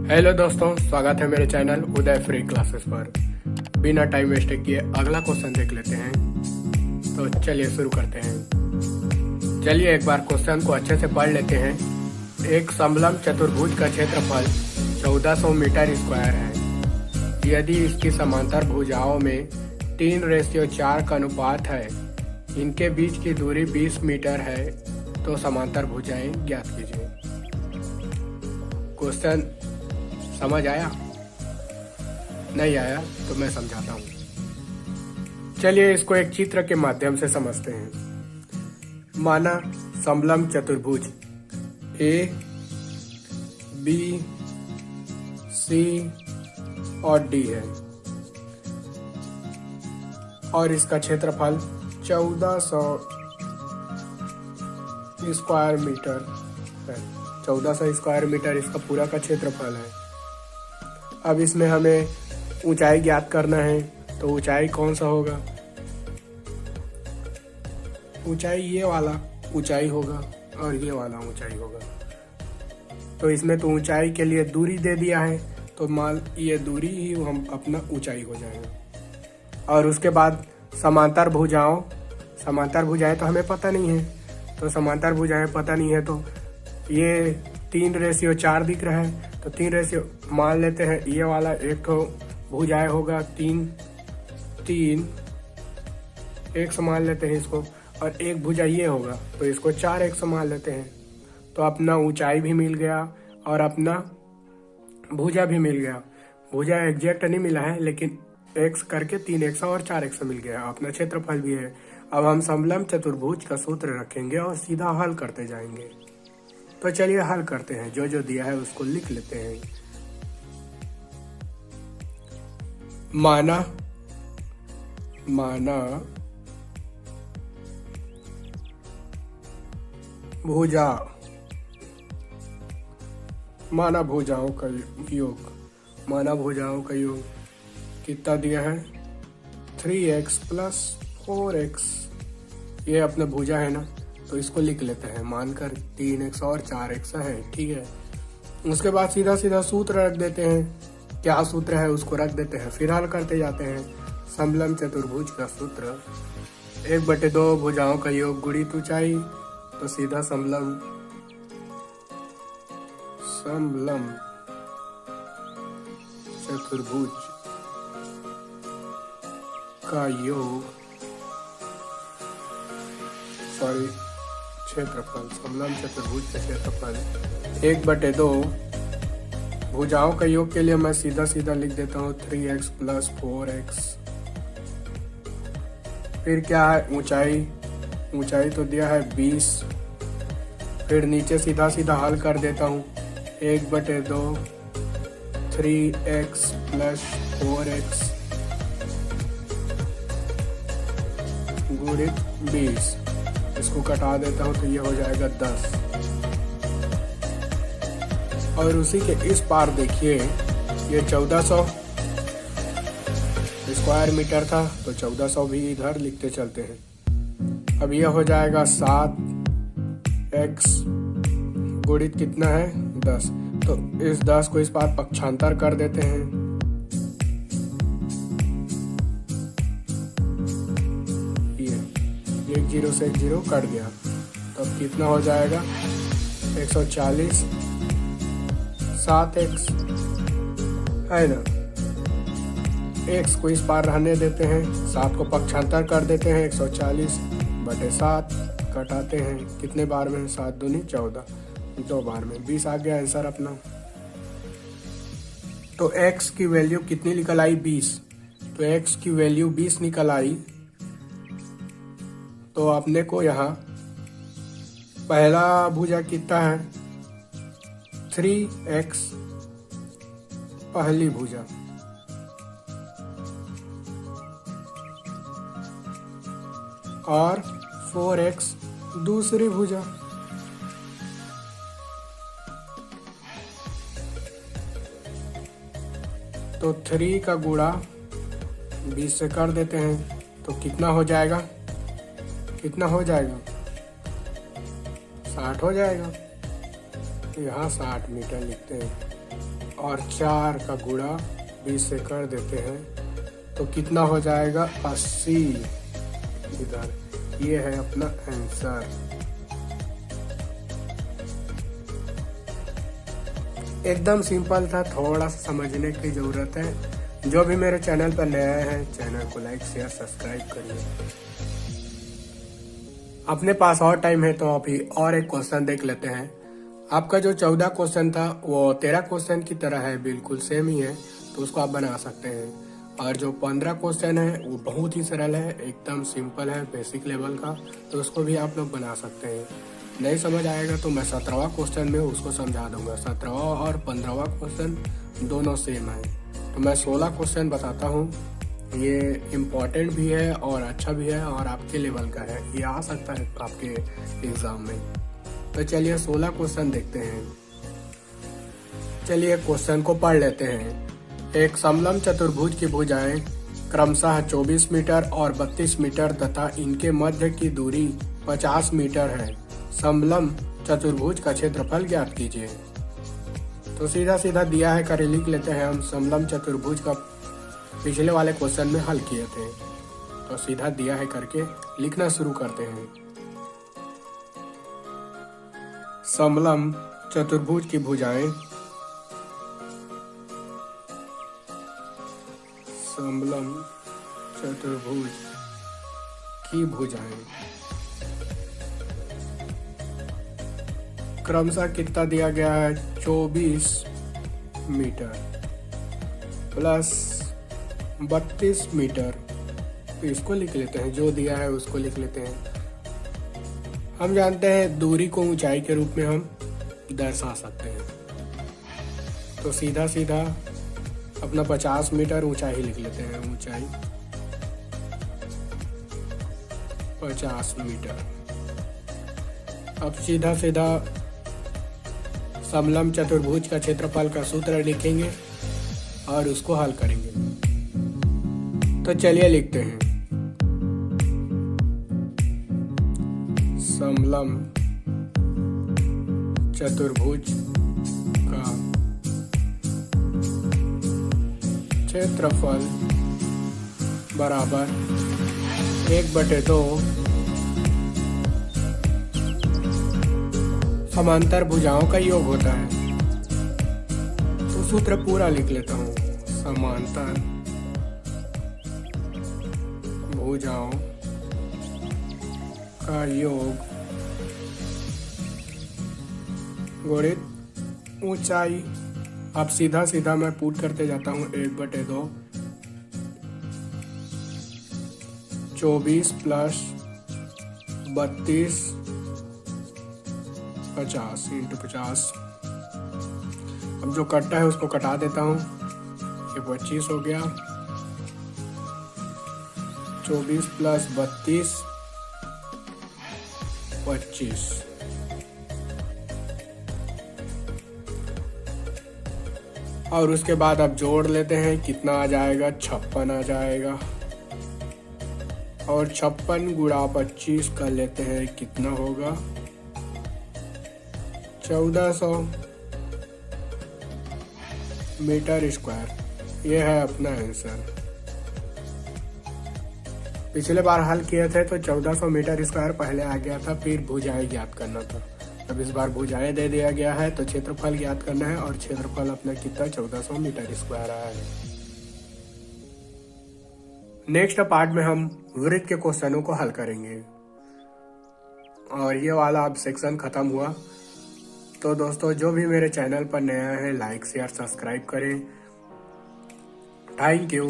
Hello दोस्तों, स्वागत है मेरे चैनल उदय फ्री क्लासेस पर। बिना टाइम वेस्ट किए अगला क्वेश्चन देख लेते हैं। तो चलिए शुरू करते हैं। चलिए एक बार क्वेश्चन को अच्छे से पढ़ लेते हैं। एक समलंब चतुर्भुज का क्षेत्रफल 1400 मीटर स्क्वायर है। यदि इसकी समांतर भुजाओं में 3:4 का अनुपात है, इनके बीच की दूरी 20 मीटर है, तो समांतर भुजाएं ज्ञात कीजिए। क्वेश्चन समझ आया? नहीं आया तो मैं समझाता हूँ। चलिए इसको एक चित्र के माध्यम से समझते हैं। माना समलंब चतुर्भुज ए, बी, सी और डी है और इसका क्षेत्रफल 1400 स्क्वायर मीटर है। 1400 स्क्वायर मीटर इसका पूरा का क्षेत्रफल है। अब इसमें हमें ऊंचाई ज्ञात करना है, तो ऊंचाई कौन सा होगा? ऊंचाई ये वाला ऊंचाई होगा और ये वाला ऊंचाई होगा। तो इसमें तो ऊंचाई के लिए दूरी दे दिया है, तो मान ये दूरी ही हम अपना ऊंचाई हो जाएगा। और उसके बाद समांतर भुजाएं तो हमें पता नहीं है, तो समांतर भुजाएं पता नहीं है, तो ये 3:4 दिख रहा है, तो 3 मान लेते हैं। ये वाला एक तो भुजाएं होगा 3 एक मान लेते हैं इसको, और एक भुजा ये होगा, तो इसको 4 मान लेते हैं। तो अपना ऊंचाई भी मिल गया और अपना भुजा भी मिल गया। भुजा एग्जैक्ट नहीं मिला है, लेकिन x करके 3x और 4x मिल गया। अपना क्षेत्रफल भी है। अब हम समलंब चतुर्भुज का सूत्र रखेंगे और सीधा हल करते जाएंगे। तो चलिए हल करते हैं। जो जो दिया है उसको लिख लेते हैं। माना भुजाओं का योग कितना दिया है? 3x + 4x। ये अपना भुजा है ना, तो इसको लिख लेते हैं। मानकर 3x और 4x है, ठीक है। उसके बाद सीधा सूत्र रख देते हैं। क्या सूत्र है उसको रख देते हैं, फिर हल करते जाते हैं। समलंब चतुर्भुज का सूत्र 1/2 भुजाओं का योग गुणित ऊंचाई। तो सीधा समलंब चतुर्भुज का योग क्षेत्रफल, समलंब चतुर्भुज का क्षेत्रफल 1/2 भुजाओं का योग के लिए मैं सीधा लिख देता हूँ 3x + 4x। फिर क्या है? ऊंचाई तो दिया है 20। फिर नीचे सीधा हल कर देता हूँ। 1/2 3x + 4x गुणित 20। इसको कटा देता हूँ तो ये हो जाएगा 10। और उसी के इस पार देखिए, ये 1400 स्क्वायर मीटर था, तो 1400 भी इधर लिखते चलते हैं। अब ये हो जाएगा 7x गुणित कितना है? 10। तो इस 10 को इस पार पक्षांतर कर देते हैं। एक 0 से 1 0 कट गया, तो अब कितना हो जाएगा? 140 7x है ना। x को इस पार रहने देते हैं, 7 को पक्षांतर कर देते हैं। 140/7 कटाते हैं। कितने बार में? 7 दूनी 14, 2 बार में 20 आ गया आंसर अपना। तो x की वैल्यू कितनी निकल आई? 20। तो x की वैल्यू 20 निकल आई। तो अपने को यहाँ पहला भुजा कितना है? 3x पहली भुजा, और 4x दूसरी भुजा। तो 3 का गुणा 20 से कर देते हैं, तो कितना हो जाएगा? 60 हो जाएगा। तो यहाँ 60 मीटर लिखते हैं। और 4 का गुणा 20 से कर देते हैं तो कितना हो जाएगा 80 इधर। ये है अपना आंसर। एकदम सिंपल था, थोड़ा सा समझने की जरूरत है। जो भी मेरे चैनल पर नया है चैनल को लाइक शेयर सब्सक्राइब करिए। अपने पास और टाइम है तो अभी और एक क्वेश्चन देख लेते हैं। आपका जो 14 क्वेश्चन था वो 13 क्वेश्चन की तरह है, बिल्कुल सेम ही है, तो उसको आप बना सकते हैं। और जो 15 क्वेश्चन है वो बहुत ही सरल है, एकदम सिंपल है, बेसिक लेवल का, तो उसको भी आप लोग बना सकते हैं। नहीं समझ आएगा तो मैं 17वां क्वेश्चन में उसको समझा दूंगा। 17वां और 15वां क्वेश्चन दोनों सेम है। तो मैं 16 क्वेश्चन बताता हूँ। ये इम्पोर्टेंट भी है और अच्छा भी है और आपके लेवल का है, ये आ सकता है आपके एग्जाम में। तो चलिए 16 क्वेश्चन देखते हैं। चलिए क्वेश्चन को पढ़ लेते हैं। एक समलंब चतुर्भुज की भुजाएं क्रमशः 24 मीटर और 32 मीटर तथा इनके मध्य की दूरी 50 मीटर है। समलंब चतुर्भुज का क्षेत्रफल ज्ञात कीजिए। तो सीधा सीधा दिया है, कर लिख लेते हैं। हम समलंब चतुर्भुज का पिछले वाले क्वेश्चन में हल किए थे, तो सीधा दिया है करके लिखना शुरू करते हैं। समलंब चतुर्भुज की भुजाएं, समलंब चतुर्भुज की भुजाएं क्रमशः कितना दिया गया है 24 मीटर प्लस 32 मीटर। तो इसको लिख लेते हैं, जो दिया है उसको लिख लेते हैं। हम जानते हैं दूरी को ऊंचाई के रूप में हम दर्शा सकते हैं, तो सीधा सीधा अपना 50 मीटर ऊंचाई लिख लेते हैं। ऊंचाई 50 मीटर। अब सीधा सीधा समलंब चतुर्भुज का क्षेत्रफल का सूत्र लिखेंगे और उसको हल करेंगे। तो चलिए लिखते हैं। समलंब चतुर्भुज का क्षेत्रफल बराबर 1/2 समांतर भुजाओं का योग होता है। तो सूत्र पूरा लिख लेता हूँ। समांतर भुजाओं का योग गुणित ऊंचाई। अब सीधा सीधा मैं पुट करते जाता हूँ। 1/2 24 प्लस 32 50 × 50। अब जो कटता है उसको कटा देता हूँ। ये 25 हो गया। 24 प्लस 32 25। और उसके बाद अब जोड़ लेते हैं, कितना आ जाएगा 56 आ जाएगा। और 56 गुणा 25 कर लेते हैं, कितना होगा 1400 मीटर स्क्वायर। ये है अपना आंसर। पिछले बार हल किए थे तो 1400 मीटर स्क्वायर पहले आ गया था, फिर भुजाएं ज्ञात करना था। अब इस बार भुजाएं दे दिया गया है तो क्षेत्रफल ज्ञात करना है, और क्षेत्रफल अपना कितना 1400 मीटर स्क्वायर आया है। नेक्स्ट पार्ट में हम वृत्त के क्वेश्चनों को हल करेंगे। और ये वाला अब सेक्शन खत्म हुआ। तो दोस्तों जो भी मेरे चैनल पर नया है लाइक शेयर सब्सक्राइब करें। Thank you.